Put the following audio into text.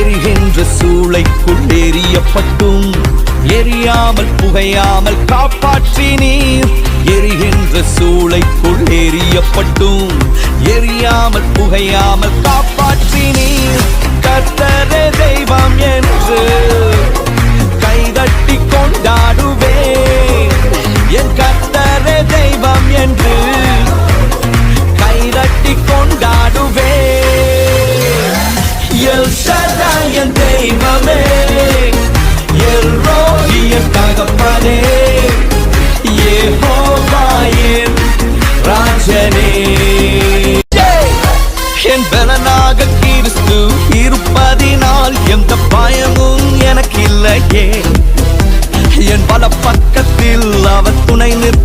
எரிகின்ற சூளைக்குள் எரியப்பட்டும் எரியாமல் புகையாமல் காப்பாற்றி நீர். எரிகின்ற சூளைக்குள் எரியப்பட்டும் எரியாமல் புகையாமல் காப்பாற்றி நீர். கர்த்தரே தெய்வம் என்று கைதட்டி கொண்டாடுவேன். என் கர்த்தரே தெய்வம் என்று கைதட்டி கொண்டாடுவேன். எல் ஷடாய் என் தெய்வமே, எல் ரோஹி என் தகப்பனே, யெகோவா என் ராஜனே. என் பலனாக கிறிஸ்து இருப்பதினால் எந்த பயமும் எனக்கு இல்லையே. என் பல பக்கத்தில் அவர் துணை நிற்க